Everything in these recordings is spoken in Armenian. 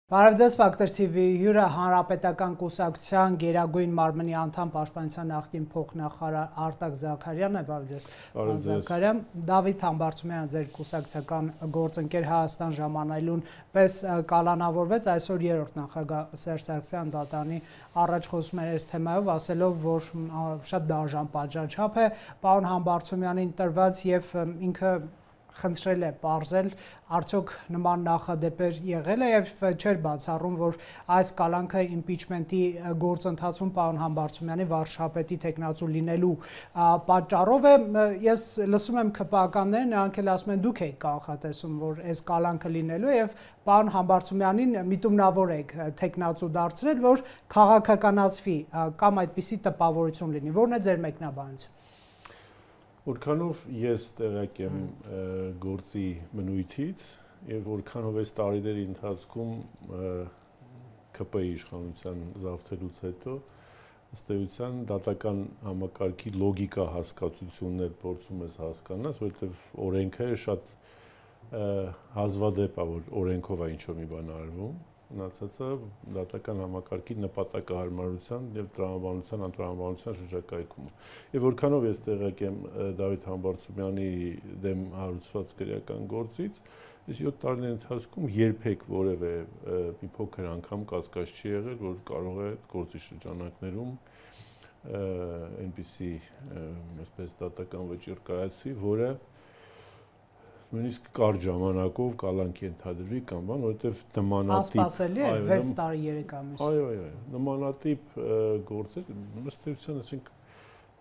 Բարև Ֆակտոր TV հյուրը հանրապետական կուսակցության գերագույն մարմնի անդամ պաշտպանության նախկին փոխնախարար Արտակ Զաքարյանն է, բարև Զաքարյան, Դավիթ Համբարձումյանը ձեր կուսակցական գործընկեր Հայաստան ժամանելուն պես կալանավորվեց այսօր երրորդ նախագահ Սերժ Սարգսյան դատանի առաջ խոսում էր այս թեմայով, ասելով, որ շատ դաժան պատժաչափ է պարոն Համբարձումյանին տրված եւ ինքը խնդրել է պարզել, արդյոք նման նախադեպեր եղել է եւ չէր բացառում, որ այս կալանքը իմպիչմենտի գործընթացում պարոն Համբարձումյանի վարչապետի տեխնացու լինելու պատճառով է։ Ես լսում եմ ԿՊԱ-ականները, նրանք էլ ասում են դուք եք կանխատեսում, որ այս կալանքը լինելու է եւ պարոն Համբարձումյանին միտումնավոր եք տեխնացու դարձրել, որ քաղաքականացվի կամ այդպիսի տպավորություն լինի։ Որն է ձեր մեկնաբանությունը։ Որքանով ես տեղյակ եմ գործի բնույթից եւ որքանով այս տարիների ընթացքում ԿՊ-ի իշխանության զավթելուց հետո ըստ էության դատական համակարգի լոգիկա հասկացություններ փորձում ես հասկանալ, որովհետեւ օրենքը շատ հազվադեպ է, որ օրենքով է ինչ-որ մի բան արվում, մնացածը դատական համակարգի նպատակահարմարության եւ տրամաբանության անտրամաբանության շրջակայքում։ Եվ որքանով ես տեղյակ եմ Դավիթ Համբարձումյանի դեմ հարուցված քրեական գործից, այս 7 տարիների ընթացքում երբեք որևէ մի փոքր անգամ կասկած չի եղել, որ կարող է գործի շրջանակներում այնպիսի այսպես դատական վճիռ կայացվի, որը նույնիսկ կարճ ժամանակով կալանքի ենթադրվի կամ բան, որովհետև նմանատիպ ասպասելի է 6 տարի 3 ամիս։ Այո, նմանատիպ գործեր, ըստ էության, ասենք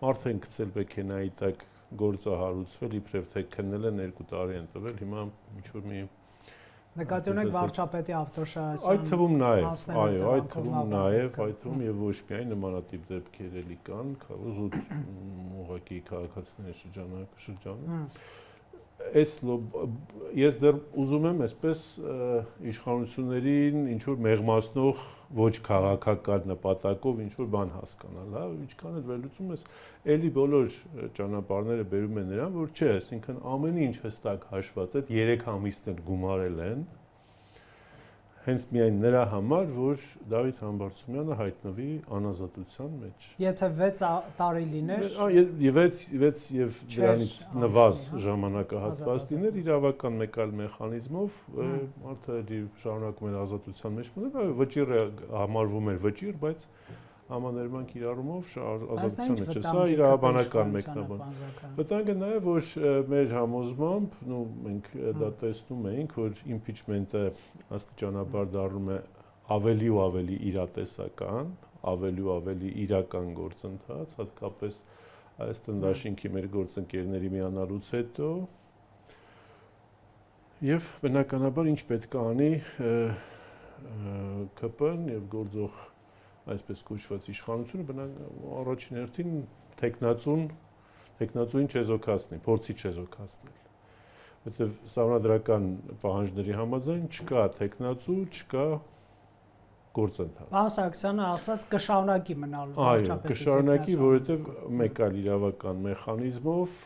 մարդ են գցել մեքենայի տակ գործը հարուցվել, իբրև թե քննել են 2 տարի են տվել, հիմա ինչ որ մի նկատի ունեք վարչապետի ավտոշահասան։ Այդ թվում նաև, այո, այդ թվում նաև, այդ թվում եւ ոչ միայն նմանատիպ դեպքեր էլի կան, զուտ ուղղակի քաղաքացիների շրջանում։ Ես դեռ ուզում եմ այսպես իշխանություններին ինչ-որ մեղմացնող ոչ քաղաքական նպատակով ինչ-որ բան հասկանալ, հա, ինչքան էլ վերլուծում ես, էլի բոլոր ճանապարհները բերում են նրան, որ չէ, այսինքն ամեն ինչ հստակ հաշված է, 3 ամիսներ գումարել են, հենց միայն նրա համար, որ Դավիթ Համբարձումյանը հայտնվի անազատության մեջ։ Եթե 6 տարի լիներ, եւ դրանից նվազ ժամանակահատված լիներ, իրավական մեկ այլ մեխանիզմով մարդը շարունակում էր ազատության մեջ մտնել, վճիռը համարվում էր վճիռ, բայց համաներման կիրառումով ազատության մեջ է։ Սա իրավաբանական մեկնաբան։ Վտանգը նաեւ որ մեր համոզմամբ, մենք դա տեսնում ենք, որ իմպիչմենտը աստիճանաբար դառնում է ավելի ու ավելի իրատեսական, ավելի ու ավելի իրական գործընթաց, հատկապես այս տնտաշինքի մեր գործընկերների միանալուց հետո եւ բնականաբար ինչ պետք է անի ԿՊ-ն եւ գործող այսպես կոչված իշխանությունը առաջին հերթին տեխնացուին չեզոքացնի, փորձի չեզոքացնել։ Որտեւ սահմանադրական պահանջների համաձայն չկա տեխնացու, չկա գործընթաց։ Պարոն Սարգսյանը ասաց կշարունակի մնալ վարչապետի։ Այո, կշարունակի, որովհետեւ մեկ այլ իրավական մեխանիզմով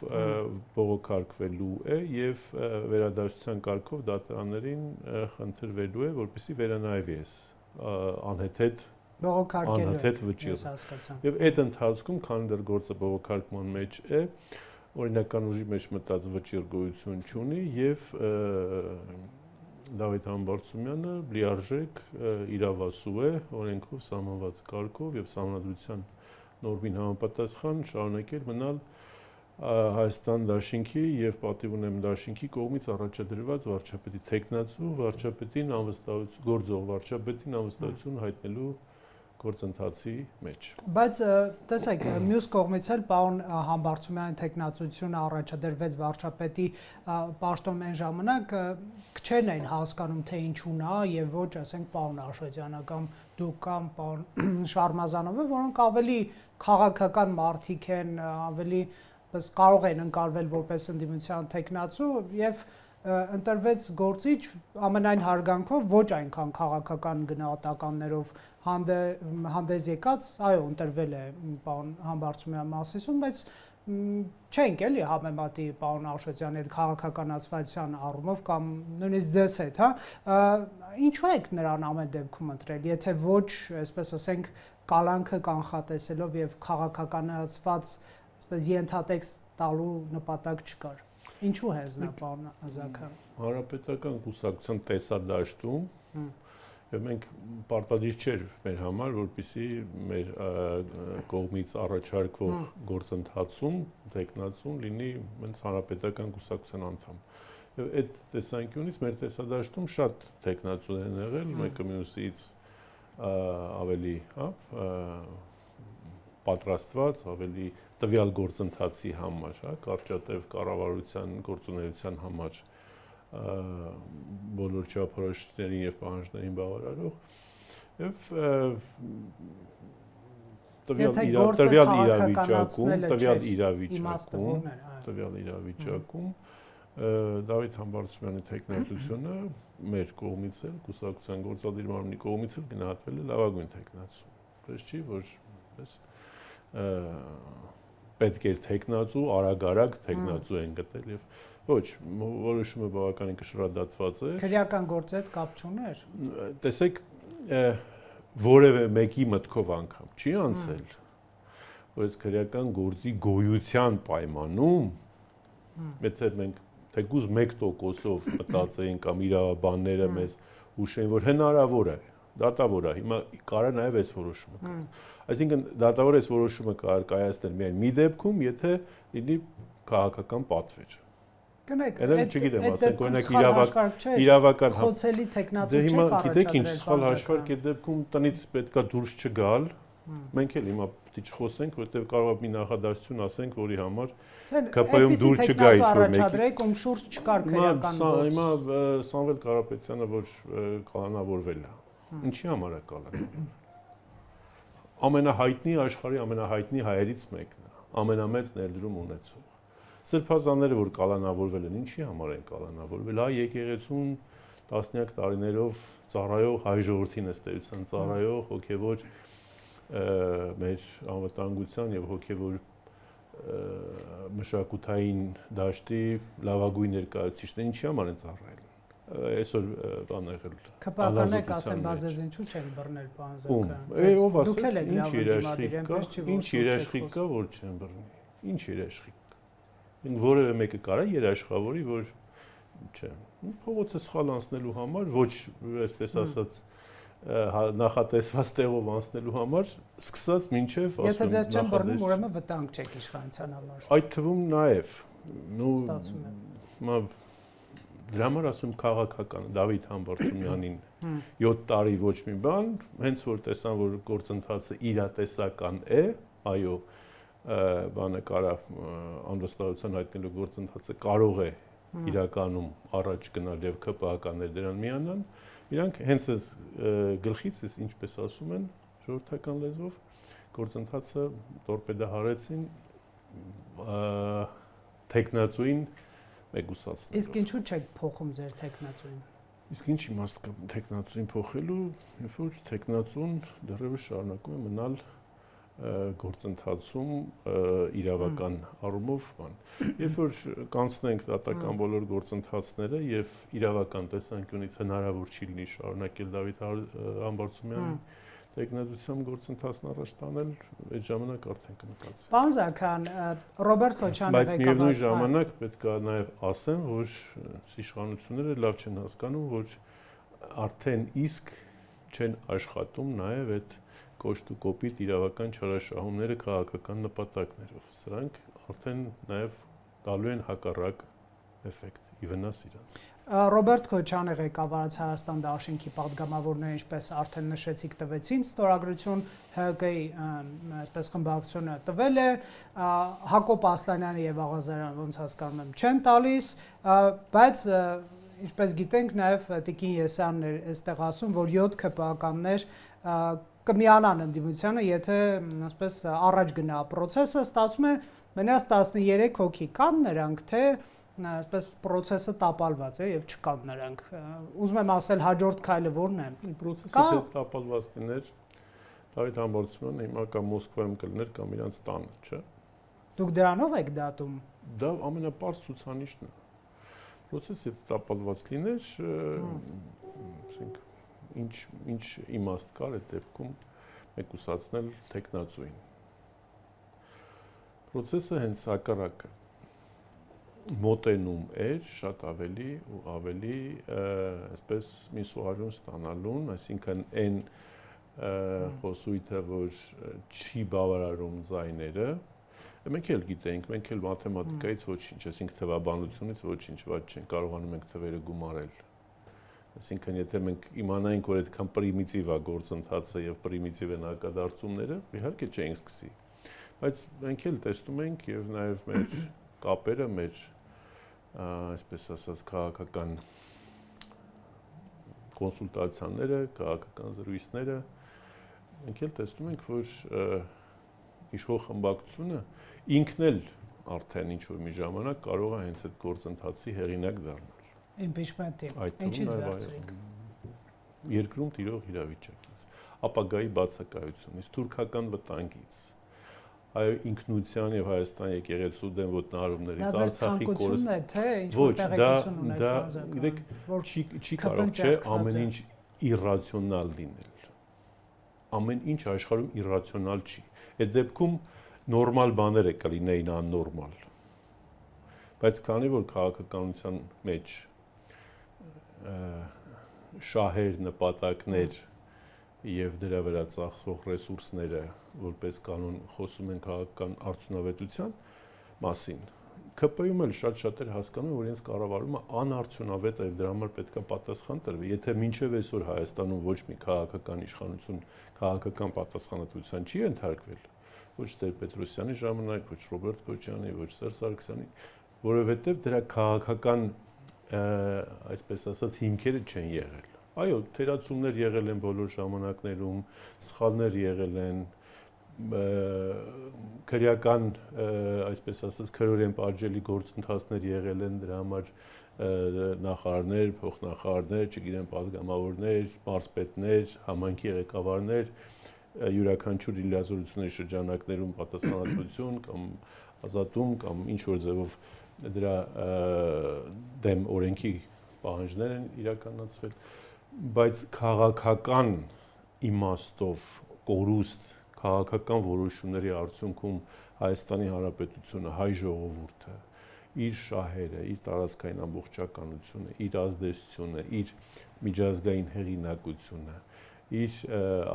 բողոքարկվելու է եւ վերադասության կարգով դատարաններին խնդրվելու է, որպեսզի վերանայվի այս անհեթեթ բողոքարկելու վճիռ։ Եվ այդ ընթացքում, քանի դեռ գործը բողոքարկման մեջ է, օրինական ուժի մեջ մտած վճիռ գոյություն չունի եւ Դավիթ Համբարձումյանը լիարժեք իրավասու է օրենքով սահմանված կարգով եւ սահմանադրության նորմին համապատասխան շարունակել մնալ Հայաստան դաշինքի եւ պատիվ ունեմ դաշինքի կողմից առաջադրված վարչապետի տեխնացու վարչապետին անվստահություն գործող վարչապետին անվստահություն հայտնելու գործընթացի մեջ։ Բայց տեսեք, մյուս կողմից էլ պարոն Համբարձումյանի տեխնացությունը առաջադրվեց վարչապետի պաշտոն այն ժամանակ քչերն էին հասկանում թե ինչու նա եւ ոչ, ասենք, պարոն Աշոտյանը կամ դուք կամ պարոն Շարմազանովը, որոնք ավելի քաղաքական մարդիկ են, ավելի կարող են ընկալվել որպես ընդդիմության տեխնացու եւ ընտրվեց գործիչ ամենայն հարգանքով ոչ այնքան քաղաքական գնահատականներով հանդես եկած, այո, ընտրվել է պարոն Համբարձումյանը Մասիսում, բայց չենք էլի համեմատի պարոն Աշոտյանի հետ քաղաքականացվածության առումով կամ նույնիսկ ձեզ հետ, հա, ինչու եք նրան ամեն դեպքում ընտրել, եթե ոչ, այսպես ասենք, կալանքը կանխատեսելով եւ քաղաքականացված, այսպես ենթատեքստ տալու նպատակ չկար։ Ինչու հեզնա պարոն Ազաքյան։ Հանրապետական կուսակցության տեսադաշտում եւ մենք պարտադիր չէր մեր համար, որպեսզի մեր կողմից առաջարկվող գործընթացում տեխնացում լինի հենց հանրապետական կուսակցության անդամ։ Եվ այդ տեսանկյունից մեր տեսադաշտում շատ տեխնացուներ են եղել, մեկը մյուսից ավելի, հա, պատրաստված, ավելի տվյալ գործընթացի համար, հա, կարճատև կառավարության գործունեության համար բոլոր չափորոշիչներին եւ պահանջներին բավարարող եւ տվյալ իրավիճակում Դավիթ Համբարձումյանի տեխնացությունը մեր կողմից էլ կուսակցության գործադիր մարմնի կողմից էլ գնահատվել է լավագույն տեխնացու։ Բայց չի, որ պես պետք է տեխնացու, արագ տեխնացու են գտել եւ ոչ, որոշումը բավականին կշռադատված է։ Քրեական գործի հետ կապ չուներ։ Տեսեք, որևէ մեկի մտքով անգամ չի անցել, որ այս քրեական գործի գոյության պայմանում, եթե մենք թեկուզ 1%-ով մտածեին կամ իրավաբանները մեզ հուշեն, որ հնարավոր է, դատավոր է, հիմա կարա նաև այս որոշումը կայացնել։ Այսինքն դատավոր այս որոշումը կայացնել միայն մի դեպքում, եթե լինի քաղաքական պատվեր։ Գնեք, չգիտեմ, ասենք օրինակ իրավական խոցելի տեխնացու չէ առաջադրել։ Գիտեք ինչ սխալ հաշվարկ է դեպքում տնից պետքա դուրս չգալ։ Մենք էլ հիմա պիտի չխոսենք, որովհետև կարող է մի նախադասություն ասենք, որի համար ԿՊ-ում դուր չգա ինչ-որ մեկի։ Առաջադրեք, ում շուրջ չկար քրեական գործ։ Հիմա Սամվել Կարապետյանը որ կալանավորվել է։ Ինչի համար է կալանավորվել։ Ամենահայտնի աշխարհի ամենահայտնի հայերից մեկն է, ամենամեծ ներդրում ունեցող։ Սրբազանները, որ կալանավորվել են, ինչի համար են կալանավորվել, հայ եկեղեցուն տասնյակ տարիներով ծառայող հայ ժողովրդին ըստեյության ծառայող հոգևոր մեր անվտանգության եւ հոգևոր մշակութային դաշտի լավագույն ներկայացուցիչներ ինչի համար են ծառայել։ Այսօր բան եղել։ ԿՊ-ականները կասեն, բայց ես ինչու չեք բռնել պարոն Զաքարյան։ Ով ասել, ինչ երաշխիք կա, որ չեն բռնի։ Ինչ երաշխիք։ Որևէ մեկը կարա երաշխավորի, որ չէ, փողոցը սխալ անցնելու համար, ոչ այսպես ասած նախատեսված տեղով անցնելու համար, սկսած մինչև ասում եթե ձեզ չեն բռնում, ուրեմն վտանգ չեք իշխանության համար։ Այդ թվում նաև, դրա համար ասում քաղաքական Դավիթ Համբարձումյանին 7 տարի ոչ մի բան, հենց որ տեսան, որ գործընթացը իրատեսական է, այո, բանը կարա անվստահության հայտնելու գործընթացը կարող է իրականում առաջ գնալ եւ ԿՊ-ականներ դրան միանան, իրանք հենց այս գլխից, ինչպես ասում են ժողովրդական լեզվով, գործընթացը տորպեդահարեցին տեխնացուին մեգուսացնելով։ Իսկ ինչու չեք փոխում ձեր տեխնացուին։ Իսկ ինչ իմաստ կա տեխնացուին փոխելու, երբ որ տեխնացուն դեռևս շարունակում է մնալ գործընթացում իրավական առումով բան։ Երբ որ կանցնենք դատական բոլոր գործընթացները եւ իրավական տեսանկյունից հնարավոր չի լինի շարունակել Դավիթ Համբարձումյանի տեխնատությամբ գործընթացն առաջ տանել, այդ ժամանակ արդեն կնկատի։ Պարոն Զաքարյան, Ռոբերտ Քոչյանը բայց միևնույն ժամանակ պետք է նաեւ ասեմ, որ իշխանությունները լավ չեն հասկանում, որ արդեն իսկ չեն աշխատում նաեւ այդ կոշտ ու կոպիտ իրավական չարաշահումները քաղաքական նպատակներով։ Սրանք արդեն նաև տալու են հակառակ էֆեկտ, ի վնաս իրանց։ Ռոբերտ Քոչյանը ղեկավարած Հայաստան Դաշինքի падգամավորները, ինչպես արդեն նշեցիք, տվեցին ստորագրություն, ՀԿ-ի այսպես խմբակցությունը տվել է, Հակոբ Ասլանյանը եւ Աղազարյանը ոնց հասկանում եմ չեն տալիս, բայց ինչպես գիտենք, նաև Տիկին Եսյանն էր այստեղ ասում, որ 7 ԿՊ-ականներ կմիանան ընդդիմությանը, եթե այսպես առաջ գնա process-ը, ստացվում է մենակ 13 հոգի կան նրանք, թե այսպես process-ը տապալված է եւ չկան նրանք։ Ուզում եմ ասել հաջորդ քայլը ո՞րն է։ Process-ը թե տապալված լիներ, Դավիթ Համբարձումյանը հիմա կամ Մոսկվայում կլներ կամ իրանց տանը, չէ։ Դուք դրանով եք դատում։ Դա ամենապարզ ցուցանիշն է։ Պրոցեսը տապալված լիներ, ասենք ինչ իմաստ կար այդ դեպքում մեկուսացնել տեխնացուին։ Պրոցեսը հենց հակառակը մոտենում էր շատ ավելի ու ավելի այսպես միսուարյուն ստանալուն, այսինքն այն խոսույթը, որ չի բավարարում ձայները, մենք էլ գիտենք, մենք էլ մաթեմատիկայից ոչինչ, այսինքն թվաբանությունից ոչինչ ված չենք կարողանում ենք թվերը գումարել։ Այսինքն եթե մենք իմանայինք, որ այդքան պրիմիտիվ է գործընթացը եւ պրիմիտիվ են հակադարձումները, իհարկե չենք սկսի։ Բայց մենք էլ տեսնում ենք եւ նաեւ մեր կապերը, մեր այսպես ասած քաղաքական կոնսուլտացիաները, քաղաքական զրույցները, մենք էլ տեսնում ենք, որ իշխող խմբակցությունը ինքն էլ արդեն ինչ-որ մի ժամանակ կարող է հենց այդ գործընթացի հեղինակ դառնալ։ Impeachment-ի, ինչից վերցրինք։ Երկրում տիրող իրավիճակից, ապագայի բացակայությունից, թուրքական վտանգից, այո ինքնության եւ Հայաստանի եկեղեցու դեմ ոտնահարումներից, Արցախի կորստը, թե ինչ-որ տեղեկություն ունեք բազական։ Գիտեք, չի կարող չէ ամեն ինչ իրացիոնալ լինել։ Ամեն ինչ աշխարհում իրացիոնալ չի։ Այդ դեպքում նորմալ բաները կլինեին աննորմալ։ Բայց քանի որ քաղաքականության մեջ շահեր, նպատակներ եւ դրա վրա ծախսվող ռեսուրսները որպես կանոն խոսում են քաղաքական արդյունավետության մասին, ԿՊ-ում էլ շատ-շատեր հասկանում են, որ իրենց կառավարումը անարդյունավետ է եւ դրա համար պետք է պատասխան տրվի։ Եթե մինչեւ այսօր Հայաստանում ոչ մի քաղաքական իշխանություն քաղաքական պատասխանատվության չի ենթարկվել, ոչ Տեր-Պետրոսյանի ժամանակ, ոչ Ռոբերտ Քոչարյանի, ոչ Սերժ Սարգսյանի, որովհետեւ դրա քաղաքական այսպես ասած հիմքերը չեն եղել։ Այո, թերացումներ եղել են բոլոր ժամանակներում, սխալներ եղել են, քրեական, այսպես ասած, քրորեն պատժելի գործընթացներ եղել են, դրա համար նախարարներ, փոխնախարարներ, չգիտեմ, падգամավորներ, մարզպետներ, համայնքի ղեկավարներ, յուրաքանչյուր լիազորությունների շրջանակներում պատասխանատվություն կամ ազատում կամ ինչ որ ձևով դրա դեմ օրենքի պահանջներ են իրականացվել, բայց քաղաքական իմաստով կորուստ քաղաքական որոշումների արդյունքում Հայաստանի Հանրապետությունը, հայ ժողովուրդը, իր շահերը, իր տարածքային ամբողջականությունը, իր ազդեցությունը, իր միջազգային հեղինակությունը, իր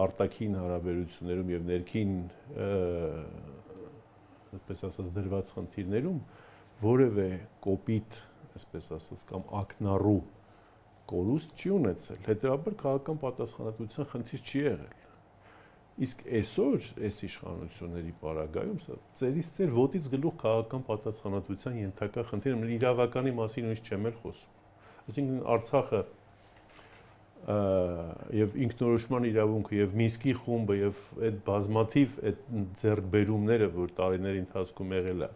արտաքին հարաբերություններում եւ ներքին այսպես ասած դրված խնդիրներում որևէ կոպիտ, այսպես ասած, կամ ակնառու կորուստ չի ունեցել, հետեւաբար քաղաքական պատասխանատվության խնդիր չի եղել։ Իսկ այսօր այս իշխանությունների պարագայում սա ծերից ծեր ոտից գլուխ քաղաքական պատասխանատվության ենթակա խնդիր է, իրավականի մասին ուրիշ չեմ էլ խոսում։ Այսինքն Արցախը եւ ինքնորոշման իրավունքը եւ Մինսկի խումբը եւ այդ բազմաթիվ այդ ձեռքբերումները, որ տարիների ընթացքում եղել է,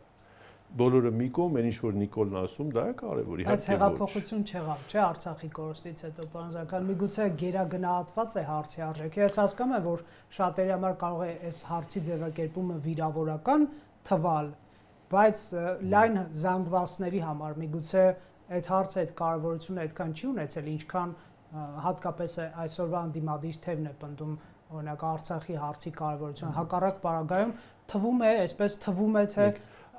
բոլորը մի կողմ, այն ինչ որ Նիկոլն ասում, դա է կարևոր, իհարկե։ Բայց հեղափոխություն չեղավ, չէ, Արցախի կորստից հետո բանզական միգուցե գերագնահատված է հարցի արժեքը։ Ես հասկանում եմ, որ շատերի համար կարող է այս հարցի ձևակերպումը վիրավորական թվալ, բայց լայն զանգվածների համար միգուցե այդ հարցը այդ կարևորությունը այդքան չի ունեցել, ինչքան հատկապես այսօրվա անդիմադիր թևն է պնդում, օրինակ Արցախի հարցի կարևորությունը։ Հակառակ պարագայում թվում է, այսպես թվում է, թե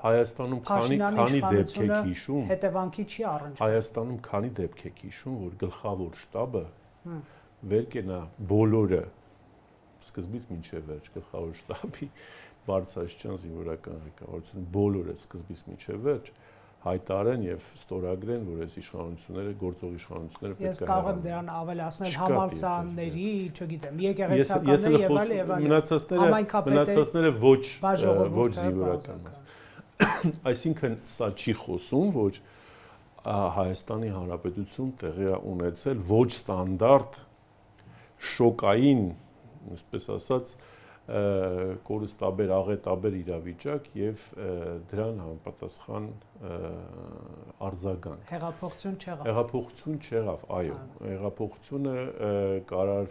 Հայաստանում քանի դեպք եք հիշում, հետևանքի չի առնչվում։ Հայաստանում քանի դեպք եք հիշում, որ գլխավոր շտաբը վեր կենա բոլորը սկզբից մինչև վերջ գլխավոր շտաբի բարձրաստիճան զինվորական ղեկավարությունը բոլորը սկզբից մինչև վերջ հայտարեն եւ ստորագրեն, որ այս իշխանությունները, գործող իշխանությունները պետք է Ես կարող եմ դրան ավելացնել համալսարանների, չգիտեմ, եկեղեցականների եւ այլ եւ այլ։ Մնացածները ոչ զինվորական մաս։ Այսինքն սա չի խոսում, որ Հայաստանի Հանրապետություն տեղի է ունեցել ոչ ստանդարտ շոկային, այսպես ասած, կորստաբեր, աղետաբեր իրավիճակ եւ դրան համապատասխան արձագանք։ Հեղափոխություն չեղավ։ Հեղափոխություն չեղավ, այո։ Հեղափոխությունը կարար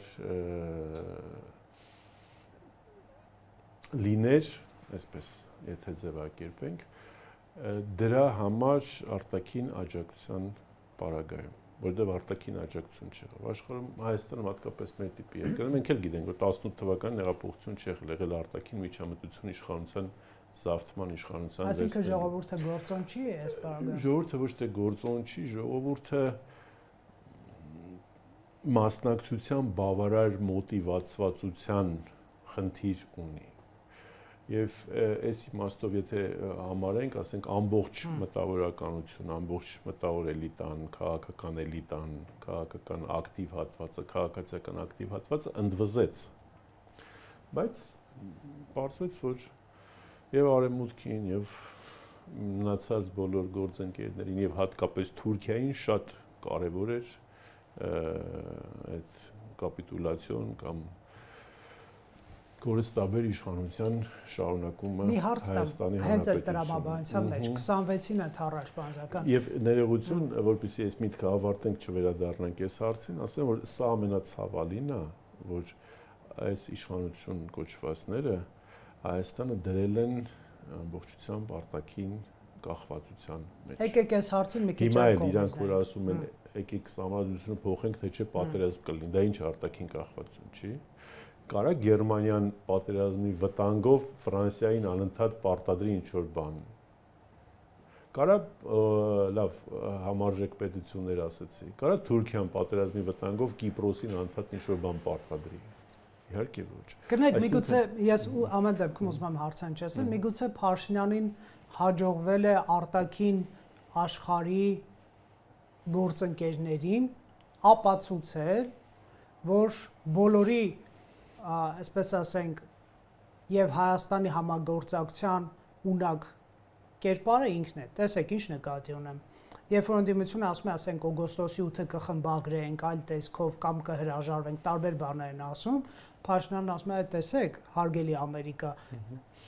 լիներ այսպես եթե ձևակերպենք, դրա համար արտաքին աջակցության պարագայում, որտեղ արտաքին աջակցություն չեղավ։ Աշխարհում Հայաստանը հատկապես մեր տիպի երկրներ, մենք էլ գիտենք, որ 18 թվականին հեղափոխություն չեղել արտաքին միջամտություն իշխանության զավթման իշխանության վերցնել։ Այսինքն ժողովուրդը գործոն չի այս պարագայում։ Ժողովուրդը ոչ թե գործոն չի, ժողովուրդը մասնակցության բավարար մոտիվացվածության խնդիր ունի։ Եվ այս իմաստով եթե համարենք, ասենք ամբողջ մտավորականություն, ամբողջ մտավոր էլիտան, քաղաքական էլիտան, քաղաքական ակտիվ հատվածը, քաղաքացիական ակտիվ հատվածը ընդվզեց։ Բայց պարզվեց, որ եւ արևմուտքին եւ մնացած բոլոր գործընկերներին եւ հատկապես Թուրքիային շատ կարեւոր էր այդ կապիտուլյացիոն կամ կորստաբեր իշխանության շարունակումը Հայաստանի հենց այդ տրամաբանության մեջ 26-ին ընդառաջ բանական։ Եվ ներողություն, որպեսզի այս միտքը ավարտենք, չվերադառնանք այս հարցին, ասեմ, որ սա ամենացավալին է, որ այս իշխանություն կոչվածները Հայաստանը դրել են ամբողջությամբ արտաքին կախվածության մեջ։ Եկեք այս հարցին մի քիչ կողմենք։ Հիմա իրանք որ ասում են, եկեք համադրությունը փոխենք, թե չէ պատերազմ կլինի, դա ինչ արտաքին կախվածություն չի։ Կարա Գերմանիան պատերազմի վտանգով Ֆրանսիային անընդհատ պարտադրի ինչ-որ բան։ Կարա լավ համարժեք պետություններ ասեցի։ Կարա Թուրքիան պատերազմի վտանգով Կիպրոսին անընդհատ ինչ-որ բան պարտադրի։ Իհարկե ոչ։ Գնայք, միգուցե ես ամեն դեպքում ուզում եմ հարցանչեցնել, միգուցե Փաշինյանին հաջողվել է արտաքին աշխարհի գործընկերներին ապացուցել, որ բոլորի այսպես ասենք եւ Հայաստանի համագործակցության ունակ կերպարը ինքն է։ Տեսեք, ինչ նկատի ունեմ։ Երբ որ ընդդիմությունը ասում է, ասենք օգոստոսի 8-ը կխմբագրենք, այլ տեսքով կամ կհրաժարվենք, տարբեր բաներ են ասում, Փաշինյանն ասում է, տեսեք, հարգելի Ամերիկա,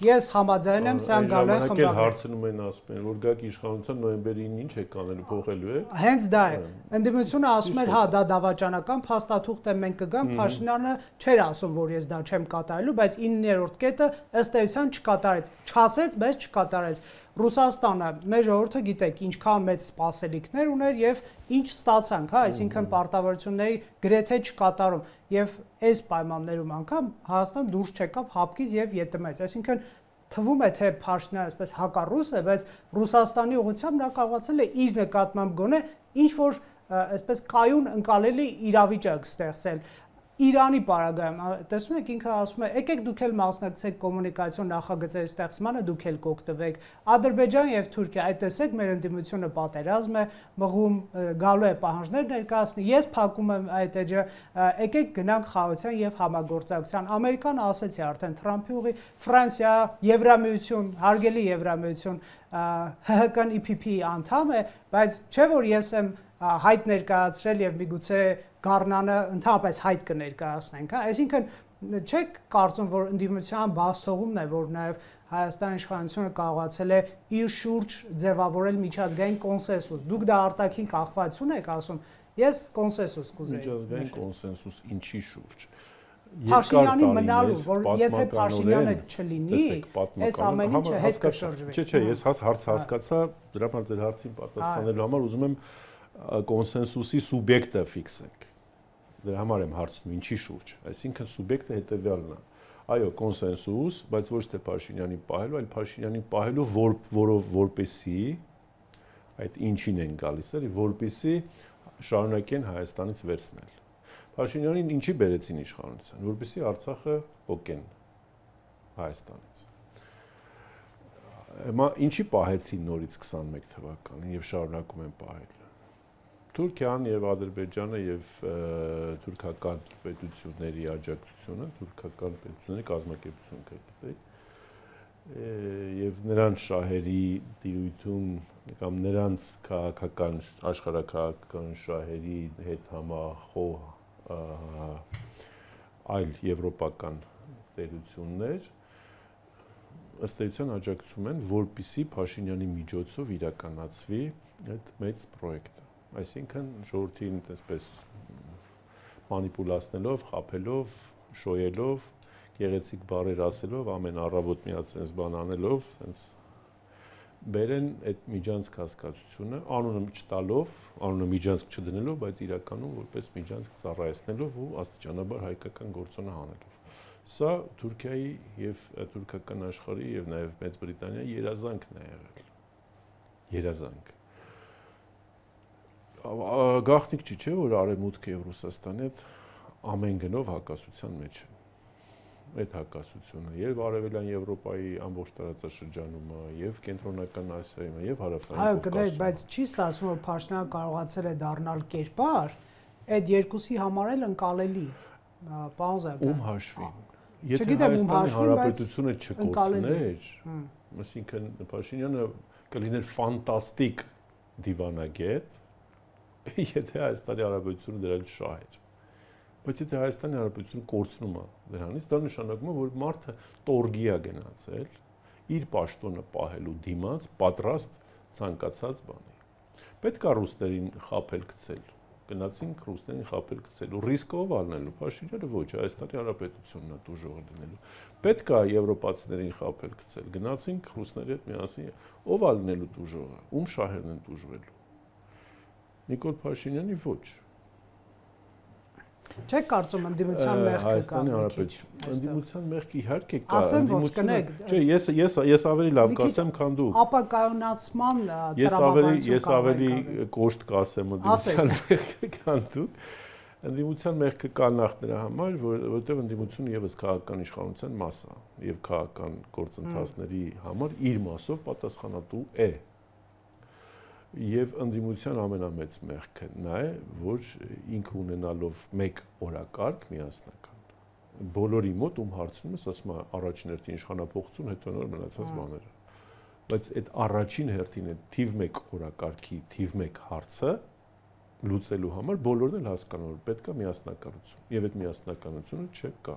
ես համաձայն եմ, սրանք գալու են խմբագրել։ Հարցնում են ասում են, որ գաք իշխանության նոյեմբերին ինչ է կանելու, փոխելու է։ Հենց դա է։ Ընդդիմությունը ասում էր, հա, դա դավաճանական փաստաթուղթ է, մենք կգանք, Փաշինյանը չէր ասում, որ ես դա չեմ կատարելու, բայց 9-րդ կետը ըստ էության չկատարեց, չասեց, բայց չկատարեց։ Ռուսաստանը, մեր ժողովուրդը գիտեք, ինչքան մեծ սպասելիքներ ուներ եւ ինչ ստացանք, հա, այսինքն պարտավորությունների գրեթե չկատարում եւ այս պայմաններում անգամ Հայաստան դուրս չեկավ հապկից եւ ԵՏՄ-ից, այսինքն թվում է թե Փաշինյանը այսպես հակառուս է, բայց Ռուսաստանի ուղղությամբ նա կարողացել է իր նկատմամբ գոնե ինչ որ այսպես կայուն ընկալելի իրավիճակ ստեղծել։ Իրանի պարագայում, տեսնում եք, ինքը ասում է, եկեք դուք էլ մասնակցեք կոմունիկացիոն նախագծերի ստեղծմանը, դուք էլ կօգտվեք։ Ադրբեջան եւ Թուրքիա, այդ տեսեք, մեր ընդդիմությունը պատերազմ է, մղում գալու է պահանջներ ներկայացնի։ Ես փակում եմ այդ էջը, եկեք գնանք խաղաղության եւ համագործակցության։ Ամերիկան ասեցի արդեն Թրամփի ուղի, Ֆրանսիա, Եվրամիություն, հարգելի Եվրամիություն, ՀՀԿ-ն IPP-ի անդամ է, բայց չէ որ ես եմ հայտ ներկայացրել եւ միգուցե Գառնանը ընդհանրապես հայտ կներկայացնենք, հա, այսինքն չեք կարծում, որ ընդդիմության բացթողումն է, որ նաեւ Հայաստանի իշխանությունը կարողացել է իր շուրջ ձևավորել միջազգային կոնսենսուս։ Դուք դա արտաքին կախվածություն եք ասում, ես կոնսենսուս կուզեի։ Միջազգային կոնսենսուս ինչի շուրջ։ Փաշինյանի մնալու, որ եթե Փաշինյանը չլինի, այս ամեն ինչը հետ կշրջվի։ Չէ, ես հարց հասկացա, դրա համար ձեր հարցին պատասխանելու համար ուզում եմ կոնսենսուսի սուբյեկտը ֆիքսենք։ Դրա համար եմ հարցնում ինչի շուրջ, այսինքն սուբյեկտը հետևյալն է։ Այո, կոնսենսուս, բայց ոչ թե Փաշինյանի պահելու, այլ Փաշինյանի պահելու, որպեսի այդ ինչին են գալիս, էլի, որպեսի շարունակեն Հայաստանից վերցնել։ Փաշինյանին ինչի բերեցին իշխանության, որպեսի Արցախը փոկեն Հայաստանից։ Հիմա ինչի պահեցին նորից 21 թվականին եւ շարունակում են պահել։ Թուրքիան եւ Ադրբեջանը եւ թուրքական պետությունների աջակցությունը, թուրքական պետությունների կազմակերպություն կգիտեք, եւ նրանց շահերի տիրույթում կամ նրանց քաղաքական աշխարհակաղակական շահերի հետ համախոհ այլ եվրոպական տերություններ ըստ էության աջակցում են, որպիսի Փաշինյանի միջոցով իրականացվի այդ մեծ պրոյեկտը։ Այսինքն ժողովրդին այսպես մանիպուլացնելով, խաբելով, շոյելով, գեղեցիկ բառեր ասելով, ամեն առավոտ միացնես բան անելով, հենց բերեն այդ միջանցք հասկացությունը, անունը չտալով, անունը միջանցք չդնելով, բայց իրականում որպես միջանցք ծառայեցնելով ու աստիճանաբար հայկական գործոնը հանելով։ Սա Թուրքիայի եւ թուրքական աշխարհի եւ նաեւ Մեծ Բրիտանիայի երազանքն է եղել։ Երազանք։ Գաղտնիք չի, չէ՞, որ Արևմուտքը եւ Ռուսաստանը ամեն գնով հակասության մեջ են։ Այդ հակասությունը եւ Արևելյան Եվրոպայի ամբողջ տարածաշրջանում եւ Կենտրոնական Ասիայում եւ Հարավային Այո, կներեք, բայց չի ստացվում, որ Փաշինյանը կարողացել է դառնալ կերպար, այդ երկուսի համար էլ ընկալելի։ Պարոն Զաքարյան։ Ում հաշվին։ Եթե Հայաստանի Հանրապետությունը չկորցներ, այսինքն Փաշինյանը կլիներ ֆանտաստիկ դիվանագետ, եթե Հայաստանի Հանրապետությունը դրան շահեր։ Բայց եթե Հայաստանի Հանրապետությունը կորցնում է դրանից, դա նշանակում է, որ մարդը տորգի է գնացել իր պաշտոնը պահելու դիմաց պատրաստ ցանկացած բանի։ Պետք է ռուսներին խաբել գցել։ Գնացինք ռուսներին խաբել գցելու ռիսկով առնելու, Փաշինյանը ոչ, Հայաստանի Հանրապետությունն է դժողը դնելու։ Պետք է եվրոպացիներին խաբել գցել։ Գնացինք ռուսների հետ միասին, ով ալնելու դժողը, ում շահերն են դժվելու։ Նիկոլ Փաշինյանի ոչ։ Չեք կարծում ընդդիմության մեղքը կա։ Հայաստանի Հանրապետություն։ Ընդդիմության մեղքը իհարկե կա։ Ասեմ ոչ կնեք։ Չէ, ես ավելի լավ կասեմ, քան դու։ Ապակայունացման տրամաբանություն։ Ես ավելի կոշտ կասեմ ընդդիմության մեղքը, քան դու։ Ընդդիմության մեղքը կա նախ նրա համար, որովհետև ընդդիմությունը եւս քաղաքական իշխանության մաս է եւ քաղաքական գործընթացների համար իր մասով պատասխանատու է։ Եվ ընդդիմության ամենամեծ մեղքը նա է, որ ինքը ունենալով մեկ օրակարգ միասնական։ Բոլորի մոտ ում հարցնում ես, ասում է առաջին հերթին իշխանապողություն, հետո նոր մնացած բաները։ Բայց այդ առաջին հերթին է թիվ 1 օրակարգի թիվ 1 հարցը լուծելու համար բոլորն էլ հասկանում որ պետք է միասնականություն։ Եվ այդ միասնականությունը չկա։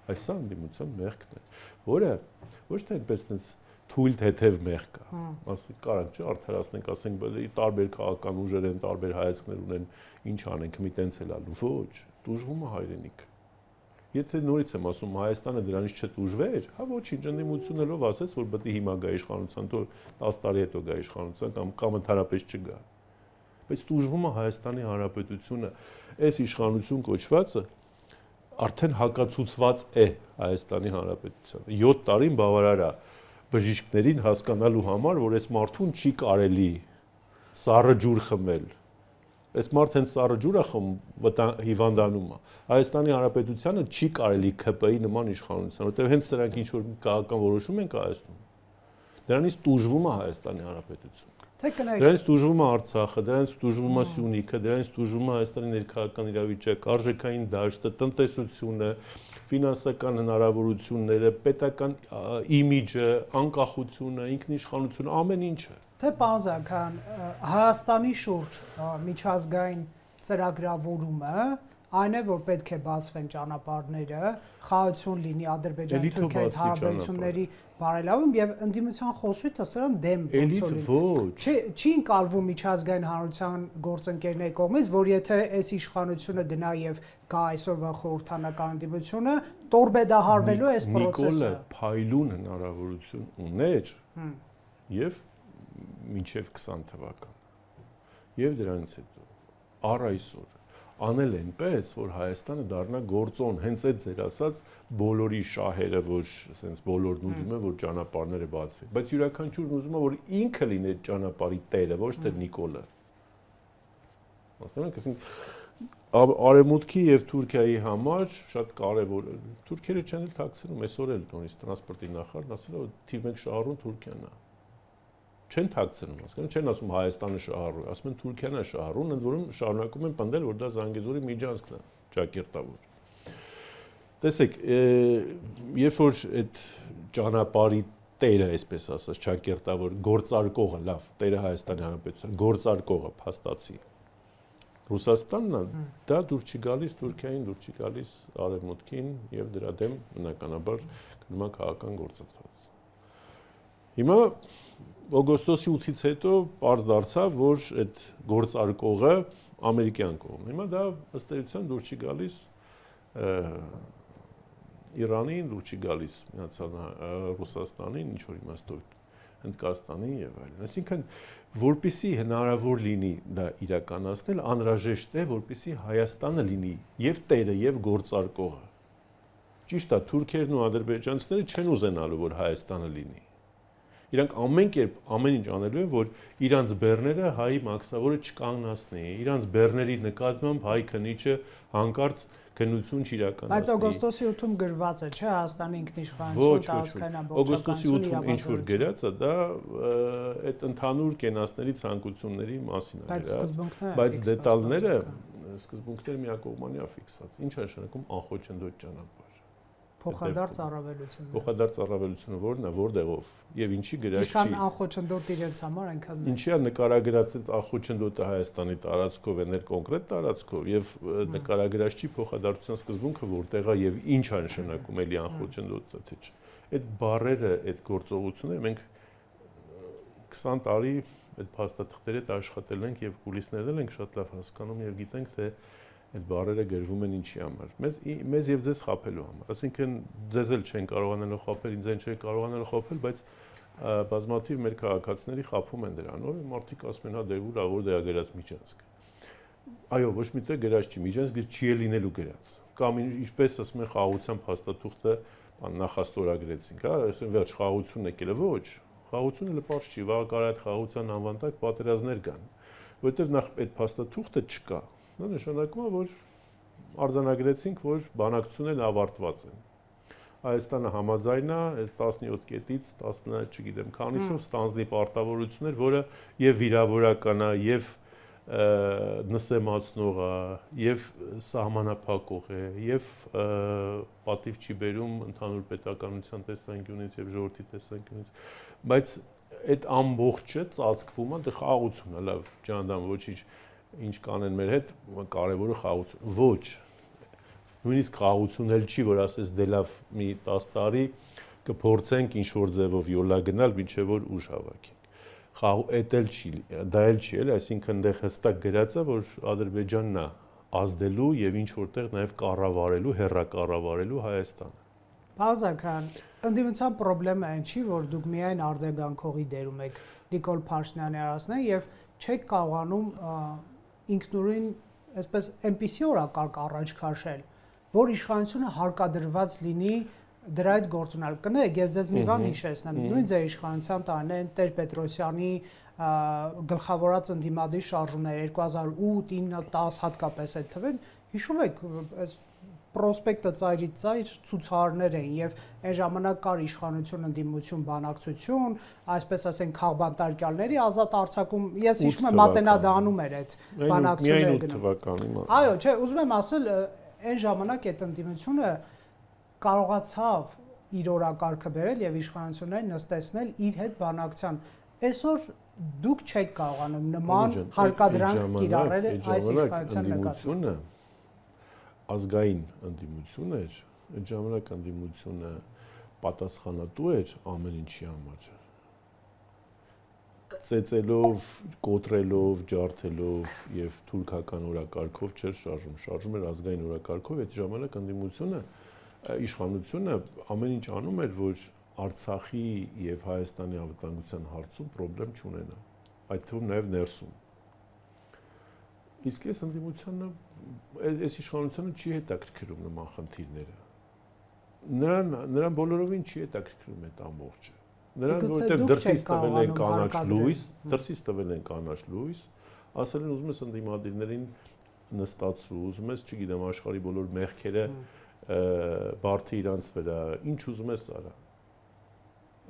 Այս է ընդդիմության մեղքն է, որը ոչ թե այնպես թույլ թեթև մեղ կա։ Ասենք կարանք չէ արդարացնենք, ասենք տարբեր քաղաքական ուժեր են, տարբեր հայացքներ ունեն, ինչ անենք, մի տենց էլ ալու։ Ոչ, տուժվում է հայրենիք։ Եթե նորից եմ ասում Հայաստանը դրանից չտուժվեր, հա ոչինչ, ընդդիմությունելով ասես, որ պետք է հիմա գա իշխանության, թող 10 տարի հետո գա իշխանության կամ ընդհանրապես չգա։ Բայց տուժվում է Հայաստանի Հանրապետությունը, այս իշխանություն կոչվածը արդեն հակացուցված է Հայաստանի Հանրապետությանը։ 7 տարին բավարար է բժիշկներին հասկանալու համար, որ այս մարդուն չի կարելի սառը ջուր խմել։ Այս մարդ հենց սառը ջուր է խմում, հիվանդանում է։ Հայաստանի Հանրապետությանը չի կարելի ՔՊ-ի նման իշխանության, որտեղ հենց սրանք ինչ որ քաղաքական որոշում են կայացնում։ Դրանից տուժվում է Հայաստանի Հանրապետությունը։ Դրանից տուժվում է Արցախը, դրանից տուժվում է Սյունիքը, դրանից տուժվում է Հայաստանի ներքաղաքական իրավիճակը, արժեքային դաշտը, տնտեսությունը, ֆինանսական հնարավորությունները, պետական իմիջը, անկախությունը, ինքնիշխանությունը, ամեն ինչը։ Թե պարոն Զաքարյան, Հայաստանի շուրջ միջազգային ծրագրավորումը այն է, որ պետք է բացվեն ճանապարհները, խաղաղություն լինի Ադրբեջան-Թուրքիայի հարաբերությունների բարելավում եւ ընդդիմության խոսույթը սրան դեմ ոչ։ Չի ընկալվում միջազգային հանրության գործընկերների կողմից, որ եթե այս իշխանությունը գնա եւ գա այսօրվա խորհրդանական ընդդիմությունը, տորպեդահարվելու է այս process-ը։ Նիկոլը փայլուն հնարավորություն ուներ եւ մինչեւ 20 թվական։ Եվ դրանից հետո առ այսօր անել այնպես, որ Հայաստանը դառնա գործոն, հենց այդ ձեր ասած բոլորի շահերը, որ ասենց բոլորն ուզում են, որ ճանապարհները բացվեն, բայց յուրաքանչյուրն ուզում է, որ ինքը լինի այդ ճանապարհի տերը, ոչ թե Նիկոլը։ Հասկանաք, ասենք Արևմուտքի եւ Թուրքիայի համար շատ կարեւոր է։ Թուրքերը չեն էլ թաքցնում, այսօր էլ նորից տրանսպորտի նախարարն ասել է, որ թիվ 1 շահառուն Թուրքիան է։ Չեն թաքցնում, հասկանու՞մ, չեն ասում Հայաստանը շահառու, ասում են Թուրքիան է շահառուն, ընդ որում շարունակում են պնդել, որ դա Զանգեզուրի միջանցքն է, ճակերտավոր։ Տեսեք, երբ որ այդ ճանապարհի տերը, այսպես ասած, ճակերտավոր գործարկողը, լավ, տերը Հայաստանի Հանրապետության, գործարկողը փաստացի Ռուսաստանն է, դա դուր չի գալիս Թուրքիային, դուր չի գալիս Արևմուտքին եւ դրա դեմ բնականաբար գնում է քաղաքական գործընթաց։ Հիմա օգոստոսի 8-ից հետո պարզ դարձավ, որ այդ գործարկողը ամերիկյան կողմն։ Հիմա դա ըստ էության դուր չի գալիս Իրանին, լուրջ չի գալիս Ռուսաստանին, ինչ որ իմաստով Հնդկաստանին եւ այլն։ Այսինքն, որպեսզի հնարավոր լինի դա իրականացնել, անհրաժեշտ է, որպեսզի Հայաստանը լինի եւ տերը եւ գործարկողը։ Ճիշտ է, թուրքերն ու ադրբեջանցիները չեն ուզենալու, որ Հայաստանը լինի։ Իրանք ամեն կերպ ամեն ինչ անելու են, որ իրանց բեռները հայի մաքսավորը չկանգնացնի, իրանց բեռների նկատմամբ հայ քնիչը հանկարծ քննություն չիրականացնի։ Բայց օգոստոսի 8-ում գրված է, չէ՞, Հայաստանի ինքնիշխանություն, տարածքային ամբողջականություն։ Օգոստոսի 8-ում ինչ որ գրած է, դա այդ ընդհանուր կենացների ցանկությունների մասին է գրած, բայց դետալները սկզբունքները միակողմանիա ֆիքսված։ Ինչ է նշանակում անխոչնդոտ ճանապարհ։ Փոխադարձ առավելությունը։ Փոխադարձ առավելությունը որն է, որտեղով եւ ինչի գրած չի։ Ինչքան անխոչնդոտ իրենց համար այնքան։ Ինչի է նկարագրած այդ անխոչնդոտը Հայաստանի տարածքով է, ներ կոնկրետ տարածքով եւ նկարագրած չի փոխադարձության սկզբունքը որտեղ է եւ ինչ է նշանակում էլի անխոչնդոտը թե չէ։ Այդ բառերը, այդ գործողությունները մենք 20 տարի այդ փաստաթղթերի հետ աշխատել ենք եւ կուլիսներն ենք շատ լավ հասկանում եւ գիտենք թե այդ բառերը գրվում են ինչի համար։ Մեզ եւ ձեզ խաբելու համար։ Այսինքն ձեզ էլ չեն կարողանալու խաբել, ինձ են չեն կարողանալու խաբել, բայց բազմաթիվ մեր քաղաքացիների խաբում են դրանով, մարդիկ ասում են, հա դե ուր է, որտեղ է գրած Միջանցք։ Այո, ոչ միտեղ գրած չի, Միջանցքը չի լինելու գրած։ Կամ ինչպես ասում են խաղաղության փաստաթուղթը նախաստորագրեցինք, հա, այսինքն վերջ խաղաղությունն եկել է, ոչ։ Խաղաղությունը լպարս չի, վաղ կարա այդ խաղաղության անվան տակ պատերազմներ կան, որովհետեւ նախ այդ փաստաթուղթը չկա։ Դա նշանակում է, որ արձանագրեցինք, որ բանակցությունն ավարտված է։ Հայաստանը համաձայն է այս 17 կետից 10, չգիտեմ, քանիսով ստանձնի պարտավորություններ, որը եւ վիրավորական է, եւ նսեմացնող է, եւ սահմանափակող է, եւ պատիվ չի բերում ընդհանուր պետականության տեսանկյունից եւ ժողովրդի տեսանկյունից, բայց այդ ամբողջը ծածկվում է դե խաղաղություն է, լավ, ջանդամ ոչինչ ինչ կանեն մեր հետ, կարևորը խաղաղություն։ Ոչ։ Նույնիսկ խաղաղություն էլ չի, որ ասես դե լավ մի 10 տարի կփորձենք ինչ որ ձևով յոլա գնալ, մինչև որ ուժ հավաքենք։ Այդ էլ չի, դա էլ չի, էլ, այսինքն դե հստակ գրած է, որ Ադրբեջանն է ազդելու եւ ինչ որտեղ նաեւ կառավարելու, հերրակառավարելու Հայաստանը։ Բազական, ընդդիմության խնդրեմը այն չի, որ դուք միայն արձագանքողի դերում եք Նիկոլ Փաշինյանի արարածներին եւ չեք կարողանում ինքնուրույն այսպես այնպիսի օրակարգ առաջ քաշել, որ իշխանությունը հարկադրված լինի դրա այդ գործունալ։ Կներեք, ես ձեզ մի բան հիշեցնեմ, նույն ձեր իշխանության տարիներին Տեր-Պետրոսյանի գլխավորած ընդդիմադիր շարժումները 2008, 9, 10 հատկապես այդ թվին, հիշում եք, այս պրոսպեկտը ծայրից ծայր ցուցարներ էին եւ այն ժամանակ կար իշխանություն ընդդիմություն բանակցություն, այսպես ասենք քաղբանտարկյալների ազատ արձակում, ես հիշում եմ Մատենադանում էր այդ բանակցությունները գնում։ Այո, չէ, ուզում եմ ասել, այն ժամանակ այդ ընդդիմությունը կարողացավ իր օրակարգը բերել եւ իշխանություններին նստեցնել իր հետ բանակցության։ Այսօր դուք չեք կարողանում նման հարկադրանք կիրառել այս իշխանության նկատմամբ։ Ազգային ընդդիմություն էր, այդ ժամանակ ընդդիմությունը պատասխանատու էր ամեն ինչի համար։ Ծեծելով, կոտրելով, ջարդելով եւ թուրքական օրակարգով չէր շարժում, շարժում էր ազգային օրակարգով, այդ ժամանակ ընդդիմությունը, իշխանությունը ամեն ինչ անում էր, որ Արցախի եւ Հայաստանի անվտանգության հարցում խնդրեմ չունենա, այդ թվում նաեւ ներսում։ Իսկ այս ընդդիմությունը այս իշխանությունը չի հետաքրքրում նման խնդիրները։ Նրան բոլորովին չի հետաքրքրում այդ ամբողջը։ Նրան որտեղ դրսից տվել են կանաչ լույս, ասել են ուզում ես ընդդիմադիրներին նստացրու, ուզում ես, չգիտեմ, աշխարհի բոլոր մեղքերը բարդի իրանց վրա, ինչ ուզում ես արա։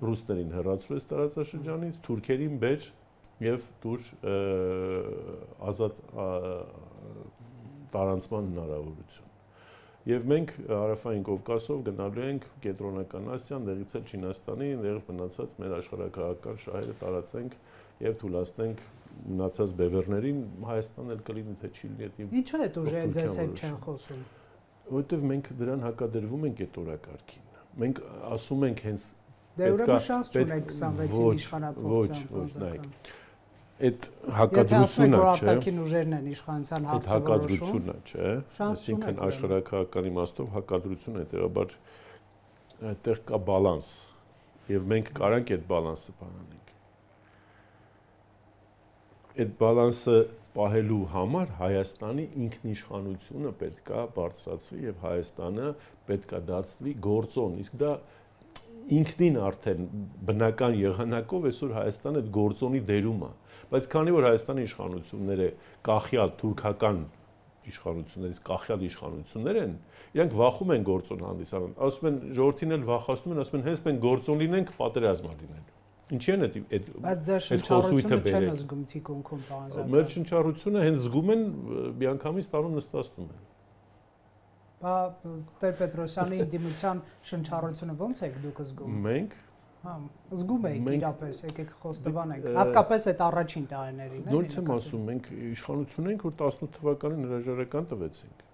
Ռուսներին հեռացրու այս տարածաշրջանից, թուրքերին բեր եւ դուր ազատ տարանցման հնարավորություն։ Եվ մենք Հարավային Կովկասով գնալու ենք Կենտրոնական Ասիան, դեղից էլ Չինաստանի, դեղից մնացած մեր աշխարհակահաղական շահերը տարածենք եւ թույլատնենք մնացած բևեռներին, Հայաստանն էլ կլինի թե չի լինի։ Ինչու է ուժը ձեզ հետ չեն խոսում։ Որովհետեւ մենք դրան հակադրվում ենք այդ օրակարգին։ Մենք ասում ենք հենց դե ուրեմն շանս չունեք 26-ին իշխանապողության։ Ոչ, նայեք։ Այդ հակադրությունը, չէ՞։ Արտաքին ուժերն են իշխանության հարցը որոշում։ Այդ հակադրությունը, չէ՞։ Այսինքն աշխարհակահաղական իմաստով հակադրությունը հետեւաբար այդտեղ կա բալանս եւ մենք կարանք այդ բալանսը բանանենք։ Այդ բալանսը պահելու համար Հայաստանի ինքնիշխանությունը պետք է բարձրացվի եւ Հայաստանը պետք է դարձվի գործոն, իսկ դա ինքնին արդեն բնական եղանակով այսօր Հայաստանը այդ գործոնի դերում է, բայց քանի որ Հայաստանի իշխանությունները կախյալ թուրքական իշխանություններից կախյալ իշխանություններ են, իրանք վախում են գործոն հանդիսանալ, ասում են ժողովրդին էլ վախացնում են, ասում են հենց մենք գործոն լինենք, պատերազմ լինենք։ Ինչի են այդ խոսույթը բերել։ Չեն զգում թիկունքում բանզակը։ Մեր շնչառությունը հենց զգում են, միանգամից տանում նստացնում են։ Բա Տեր Պետրոսյանի դիմության շնչառությունը ո՞նց եք դուք զգում։ Մենք Հա, զգում եք իրապես, եկեք խոստովանենք, հատկապես այդ առաջին տարիներին, նորից եմ ասում, մենք իշխանություն ենք, որ 18 թվականին հրաժարական տվեցինք,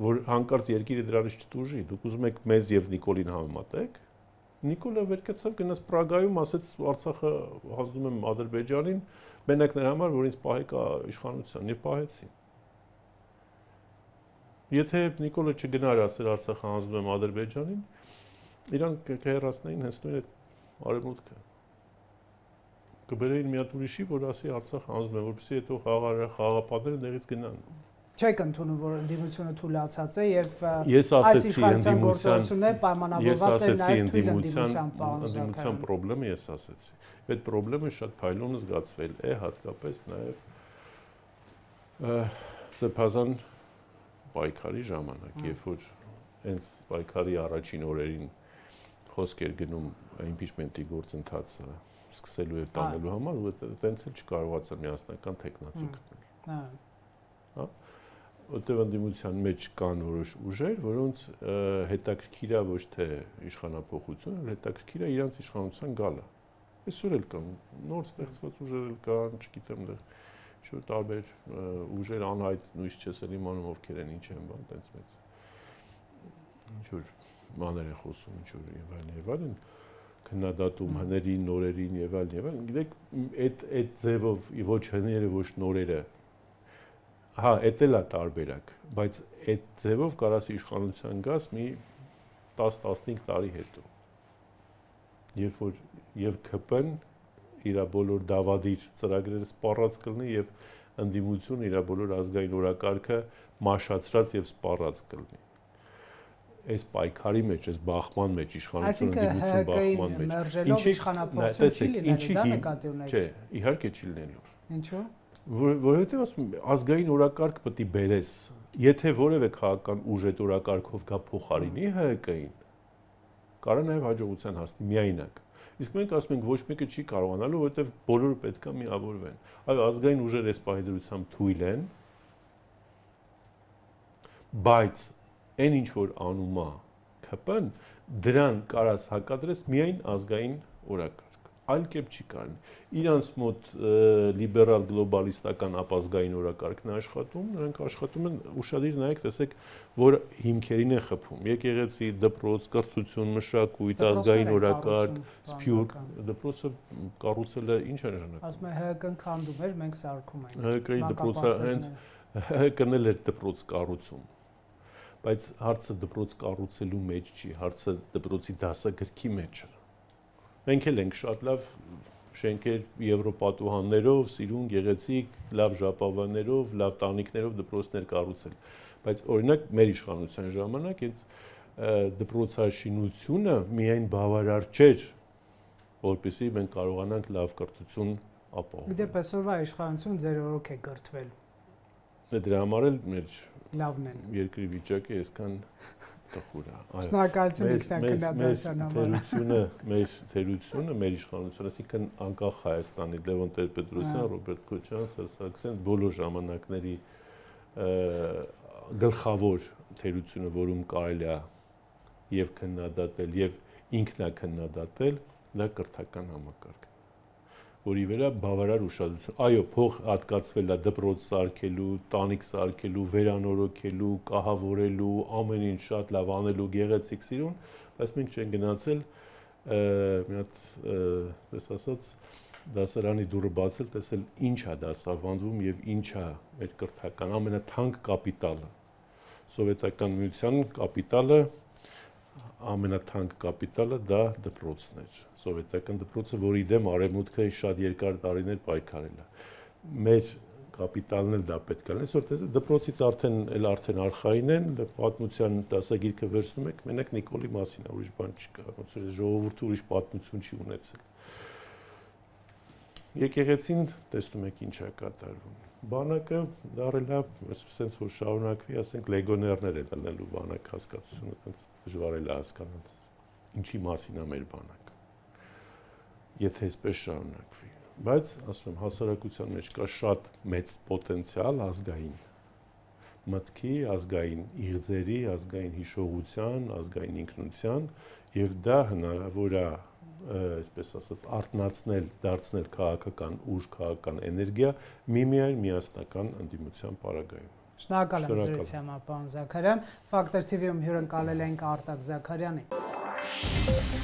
որ հանկարծ երկիրը դրանից չտուժի, դուք ուզում եք մեզ եւ Նիկոլին համեմատեք։ Նիկոլը վեր կացավ գնաց Պրագայում, ասեց Արցախը հանձնում եմ Ադրբեջանին, մենակ նրա համար, որ ինձ պահեք իշխանության, եւ պահեցին։ Եթե Նիկոլը չգնար ասել Արցախը հանձնում եմ Ադրբեջանին, իրանք կհեռացնեին հենց նույն արևմուտքը։ Կբերեին մի հատ ուրիշի, որ ասի Արցախ հանձնում է, որպեսզի հետո խաղաղապահները դեղից գնան։ Չեք ընդունում, որ ընդդիմությունը թույլացած է եւ ես ասեցի ընդդիմությունը պայմանավորված է նաեւ ընդդիմության խնդրը ես ասեցի։ Այդ խնդրը շատ փայլուն զգացվել է, հատկապես նաեւ Սեփազան պայքարի ժամանակ, երբ որ հենց պայքարի առաջին օրերին խոսք էր գնում impeachment-ի գործընթացը սկսելու եւ տանելու համար, ու այտենց էլ չկարողացա միասնական տեխնացու գտնել։ Հա։ Որտեղ ընդդիմության մեջ կան որոշ ուժեր, որոնց հետաքրքիր է ոչ թե իշխանապողությունը, այլ հետաքրքիր է իրանց իշխանության գալը։ Այսօր էլ կան նոր ստեղծված ուժեր էլ կան, չգիտեմ, ինչ-որ տարբեր ուժեր անհայտ նույնիսկ չես էլ իմանում ովքեր են, ինչ են, բան, այտենց մեծ։ Ինչ-որ մաներ է խոսում, ինչ-որ եւ այլն, քննադատում հներին, նորերին եւ այլն, գիտեք, այդ ձևով ոչ հները, ոչ նորերը, հա, էդ էլ է տարբերակ, բայց այդ ձևով կարաս իշխանության գաս մի 10-15 տարի հետո, երբ որ եւ ԿՊ-ն իր բոլոր դավադիր ծրագրերը սպառած կլինի եւ ընդդիմությունը իր բոլոր ազգային օրակարգը մաշացրած եւ սպառած կլինի։ Այս պայքարի մեջ, այս բախման մեջ, իշխանությունը ընդդիմություն բախման մեջ։ Ինչի իշխանապողություն չի լինելու, դա նկատի ունեք։ Չէ, իհարկե չի լինելու։ Ինչու՞։ Որովհետեւ ասում եմ, ազգային օրակարգ պետք է բերես, եթե որևէ քաղաքական ուժ այդ օրակարգով գա փոխարինի ՀԿ-ին, կարա նաեւ հաջողության հասնի միայնակ։ Իսկ մենք ասում ենք ոչ մեկը չի կարողանալու, որովհետեւ բոլորը պետք է միավորվեն։ Այո, ազգային ուժերը այս պահեդրությամբ թույլ են, բայց այն ինչ որ անում է ԿՊ-ն, դրան կարաս հակադրես միայն ազգային օրակարգ։ Այլ կերպ չի կարելի։ Իրանց մոտ լիբերալ գլոբալիստական ապազգային օրակարգն է աշխատում, նրանք աշխատում են ուշադիր նայեք, տեսեք, որ հիմքերին է խփում։ Եկեղեցի, դպրոց, կրթություն, մշակույթ, ազգային օրակարգ, սփյուռք, դպրոցը կառուցելը ինչ է նշանակում։ Ասում է ՀԿ-ն քանդում էր, մենք սարքում ենք։ ՀԿ-ի դպրոցը հենց ՀԿ-ն էլ էր դպրոց կառուցում։ Բայց հարցը դպրոց կառուցելու մեջ չի, հարցը դպրոցի դասագրքի մեջ է։ Մենք էլ ենք շատ լավ շենքեր եվրոպատուհաններով, սիրուն, գեղեցիկ, լավ ժապավաններով, լավ տանիքներով դպրոցներ կառուցել։ Բայց օրինակ մեր իշխանության ժամանակ այդ դպրոցաշինությունը միայն բավարար չէր, որպեսզի մենք կարողանանք լավ կրթություն ապահովել։ Գիտեք, այսօրվա իշխանություն ձեր օրոք է կրթվել։ Դրա համար էլ մեր լավն են։ Երկրի վիճակը այսքան տխուր է։ Շնորհակալություն ինքնակնդրության համար։ Մեր թերությունը, մեր իշխանությունը, այսինքն անկախ Հայաստանի Լևոն Տեր-Պետրոսյան, Ռոբերտ Քոչարյան, Սերժ Սարգսյան, բոլոր ժամանակների գլխավոր թերությունը, որում կարելի է եւ քննադատել եւ ինքնակննադատել, դա կրթական համակարգն է, որի վրա բավարար ուշադրություն։ Այո, փող հատկացվել է դպրոց սարքելու, տանիք սարքելու, վերանորոգելու, կահավորելու, ամեն ինչ շատ լավ անելու, գեղեցիկ սիրուն, բայց մենք չենք գնացել մի հատ, պես ասած, դասարանի դուռը բացել, տեսել ինչ է դասավանդվում եւ ինչ է մեր կրթական ամենաթանկ կապիտալը։ Սովետական միության կապիտալը ամենաթանկ կապիտալը դա դպրոցն էր, սովետական դպրոցը, որի դեմ արևմուտքը շատ երկար տարիներ պայքարել է։ Մեր կապիտալն էլ դա պետք է լինի, այսօր դպրոցից արդեն արխային են, պատմության դասագիրքը վերցնում եք, մենակ Նիկոլի մասին է, ուրիշ բան չկա, ոնց որ ժողովուրդը ուրիշ պատմություն չի ունեցել։ Եկեղեցին տեսնում եք ինչ է կատարվում։ Բանակը դարել է, ասենք որ շարունակվի, ասենք լեգոներներ են ելնելու բանակ հասկացությունը, այդպես դժվար է հասկանալ ինչի մասին է մեր բանակը։ Եթե այսպես շարունակվի, բայց ասում եմ հասարակության մեջ կա շատ մեծ պոտենցիալ ազգային մտքի, ազգային իղձերի, ազգային հիշողության, ազգային ինքնության, եւ դա հնարավոր է այսպես ասած արտնացնել, դարձնել քաղաքական ուժ, քաղաքական էներգիա միմիայն միասնական ընդդիմության պարագայում։ Շնորհակալ եմ զրույցի համար, պարոն Զաքարյան։ Ֆակտոր TV-ում հյուրընկալել ենք Արտակ Զաքարյանին։